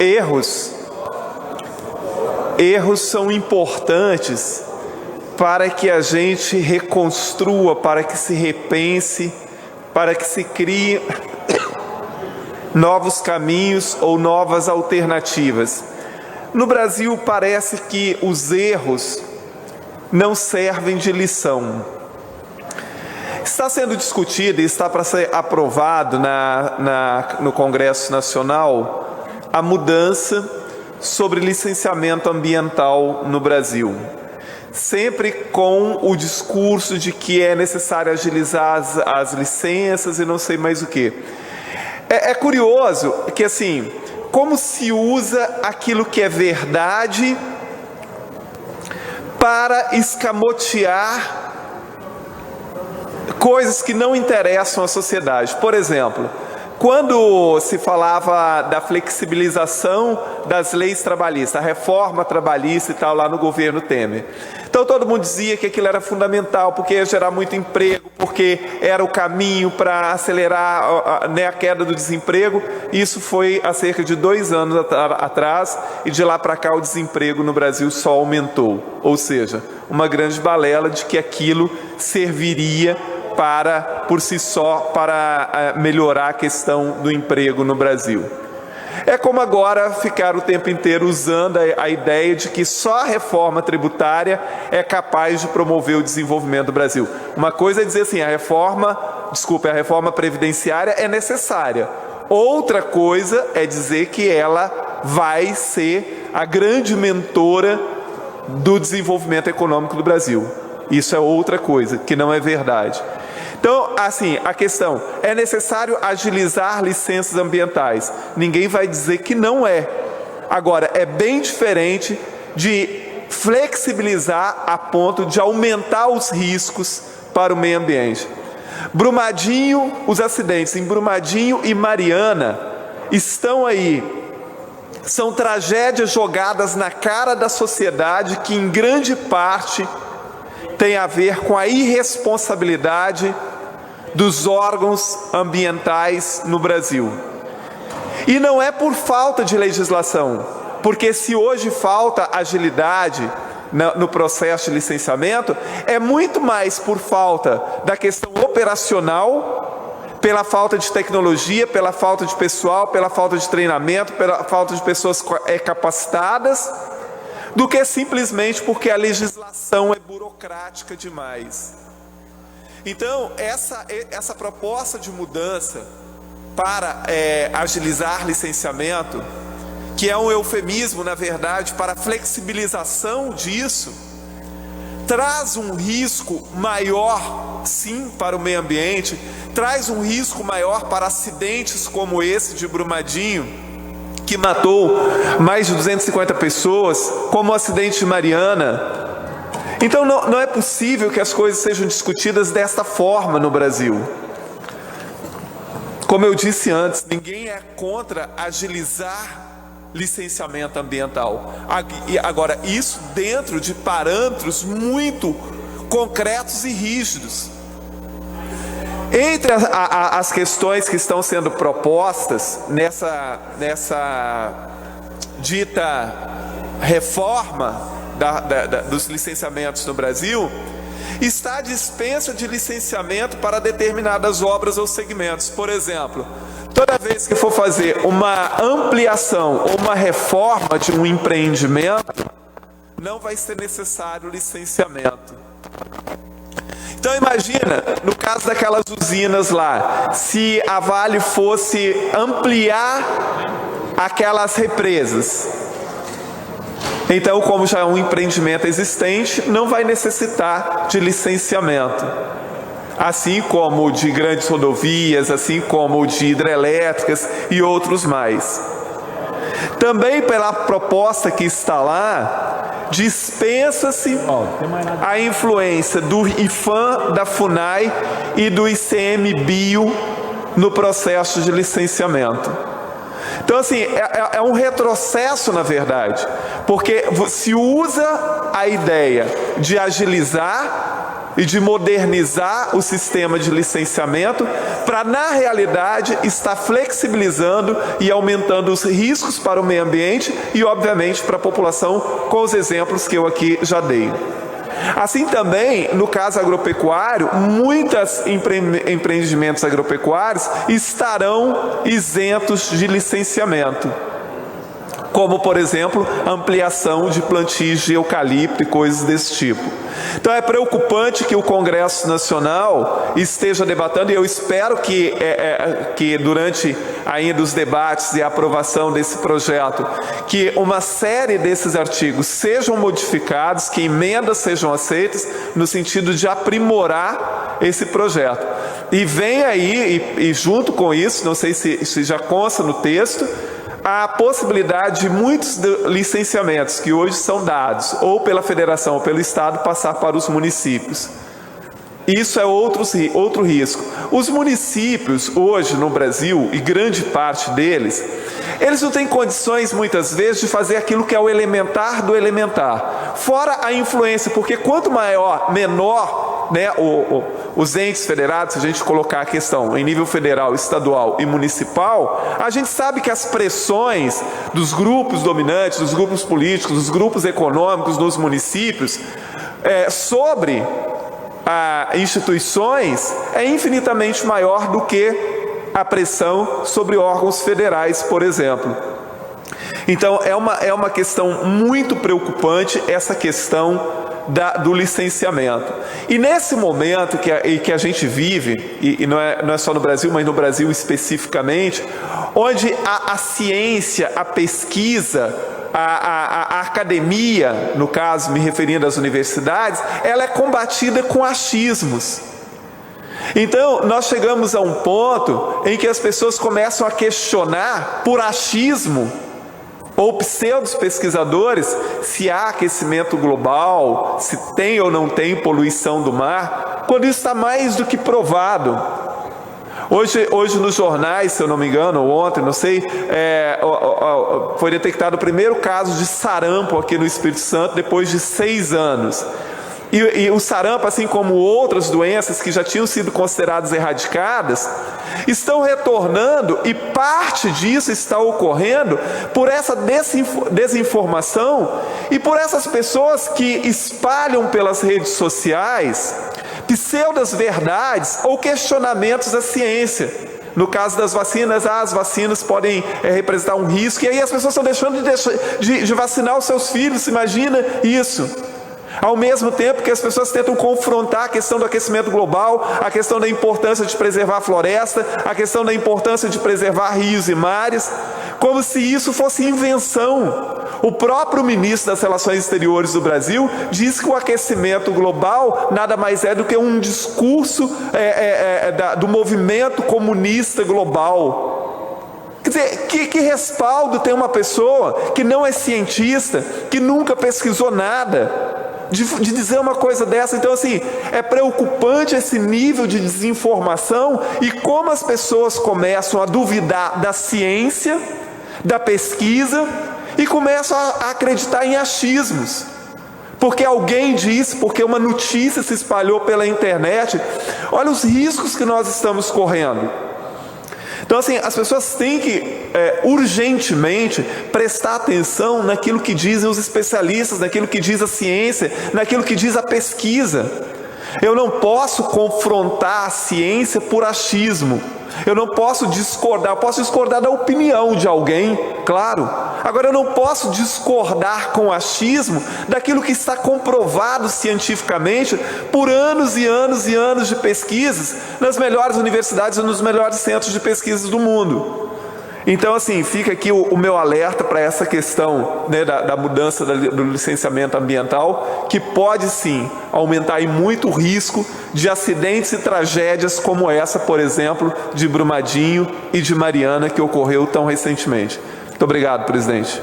Erros são importantes para que a gente reconstrua, para que se repense, para que se crie novos caminhos ou novas alternativas. No Brasil, parece que os erros não servem de lição. Está sendo discutido e está para ser aprovado no Congresso Nacional a mudança sobre licenciamento ambiental no Brasil. Sempre com o discurso de que é necessário agilizar as licenças e não sei mais o que. É curioso que, assim, como se usa aquilo que é verdade para escamotear coisas que não interessam à sociedade. Por exemplo, quando se falava da flexibilização das leis trabalhistas, a reforma trabalhista e tal, lá no governo Temer. Então todo mundo dizia que aquilo era fundamental, porque ia gerar muito emprego, porque era o caminho para acelerar a queda do desemprego. Isso foi há cerca de 2 anos atrás, e de lá para cá o desemprego no Brasil só aumentou. Ou seja, uma grande balela de que aquilo serviria por si só, para melhorar a questão do emprego no Brasil. É como agora ficar o tempo inteiro usando a ideia de que só a reforma tributária é capaz de promover o desenvolvimento do Brasil. Uma coisa é dizer assim, a reforma previdenciária é necessária. Outra coisa é dizer que ela vai ser a grande mentora do desenvolvimento econômico do Brasil. Isso é outra coisa, que não é verdade. Então, assim, a questão, é necessário agilizar licenças ambientais. Ninguém vai dizer que não é. Agora, é bem diferente de flexibilizar a ponto de aumentar os riscos para o meio ambiente. Brumadinho, os acidentes em Brumadinho e Mariana estão aí. São tragédias jogadas na cara da sociedade que, em grande parte, tem a ver com a irresponsabilidade dos órgãos ambientais no Brasil. E não é por falta de legislação, porque se hoje falta agilidade no processo de licenciamento, é muito mais por falta da questão operacional, pela falta de tecnologia, pela falta de pessoal, pela falta de treinamento, pela falta de pessoas capacitadas, do que simplesmente porque a legislação é burocrática demais. Então, essa proposta de mudança para agilizar licenciamento, que é um eufemismo, na verdade, para flexibilização disso, traz um risco maior, sim, para o meio ambiente, traz um risco maior para acidentes como esse de Brumadinho, que matou mais de 250 pessoas, como o acidente de Mariana. Então não é possível que as coisas sejam discutidas desta forma no Brasil. Como eu disse antes, ninguém é contra agilizar licenciamento ambiental. Agora, isso dentro de parâmetros muito concretos e rígidos. Entre as questões que estão sendo propostas nessa dita reforma dos licenciamentos no Brasil, está a dispensa de licenciamento para determinadas obras ou segmentos. Por exemplo, toda vez que for fazer uma ampliação ou uma reforma de um empreendimento, não vai ser necessário licenciamento. Então imagina, no caso daquelas usinas lá, se a Vale fosse ampliar aquelas represas. Então, como já é um empreendimento existente, não vai necessitar de licenciamento. Assim como de grandes rodovias, assim como de hidrelétricas e outros mais. Também pela proposta que está lá, dispensa-se a influência do IPHAN, da FUNAI e do ICMBio no processo de licenciamento. Então, assim, é um retrocesso, na verdade, porque se usa a ideia de agilizar e de modernizar o sistema de licenciamento para, na realidade, estar flexibilizando e aumentando os riscos para o meio ambiente e, obviamente, para a população, com os exemplos que eu aqui já dei. Assim também, no caso agropecuário, muitos empreendimentos agropecuários estarão isentos de licenciamento, como, por exemplo, ampliação de plantios de eucalipto e coisas desse tipo. Então é preocupante que o Congresso Nacional esteja debatendo, e eu espero que durante ainda os debates e a aprovação desse projeto, que uma série desses artigos sejam modificados, que emendas sejam aceitas, no sentido de aprimorar esse projeto. E vem aí, e junto com isso, não sei se já consta no texto, a possibilidade de muitos licenciamentos que hoje são dados, ou pela federação ou pelo estado, passar para os municípios. Isso é outro risco. Os municípios hoje no Brasil, e grande parte deles, eles não têm condições muitas vezes de fazer aquilo que é o elementar do elementar. Fora a influência, porque quanto menor, né, os entes federados, se a gente colocar a questão em nível federal, estadual e municipal, a gente sabe que as pressões dos grupos dominantes, dos grupos políticos, dos grupos econômicos nos municípios, sobre instituições é infinitamente maior do que a pressão sobre órgãos federais, por exemplo. Então, é uma questão muito preocupante essa questão do licenciamento. E nesse momento que a gente vive, e não é só no Brasil, mas no Brasil especificamente, onde a ciência, a pesquisa, a academia, no caso me referindo às universidades, ela é combatida com achismos. Então, nós chegamos a um ponto em que as pessoas começam a questionar por achismo, ou pseudos pesquisadores, se há aquecimento global, se tem ou não tem poluição do mar, quando isso está mais do que provado. Hoje nos jornais, se eu não me engano, ou ontem, não sei, foi detectado o primeiro caso de sarampo aqui no Espírito Santo depois de 6 anos. E o sarampo, assim como outras doenças que já tinham sido consideradas erradicadas, estão retornando, e parte disso está ocorrendo por essa desinformação e por essas pessoas que espalham pelas redes sociais pseudas verdades ou questionamentos da ciência. No caso das vacinas, as vacinas podem representar um risco, e aí as pessoas estão deixando de vacinar os seus filhos, imagina isso. Ao mesmo tempo que as pessoas tentam confrontar a questão do aquecimento global, a questão da importância de preservar a floresta, a questão da importância de preservar rios e mares, como se isso fosse invenção. O próprio ministro das Relações Exteriores do Brasil diz que o aquecimento global nada mais é do que um discurso do movimento comunista global. Quer dizer, que respaldo tem uma pessoa que não é cientista, que nunca pesquisou nada, de dizer uma coisa dessa? Então, assim, é preocupante esse nível de desinformação e como as pessoas começam a duvidar da ciência, da pesquisa, e começam a acreditar em achismos. Porque alguém disse, porque uma notícia se espalhou pela internet. Olha os riscos que nós estamos correndo. Então, assim, as pessoas têm que urgentemente prestar atenção naquilo que dizem os especialistas, naquilo que diz a ciência, naquilo que diz a pesquisa. Eu não posso confrontar a ciência por achismo. Eu não posso discordar, eu posso discordar da opinião de alguém, claro. Agora, eu não posso discordar com achismo daquilo que está comprovado cientificamente por anos e anos e anos de pesquisas nas melhores universidades e nos melhores centros de pesquisas do mundo. Então, assim, fica aqui o meu alerta para essa questão, né, da mudança do licenciamento ambiental, que pode sim aumentar muito o risco de acidentes e tragédias como essa, por exemplo, de Brumadinho e de Mariana, que ocorreu tão recentemente. Muito obrigado, presidente.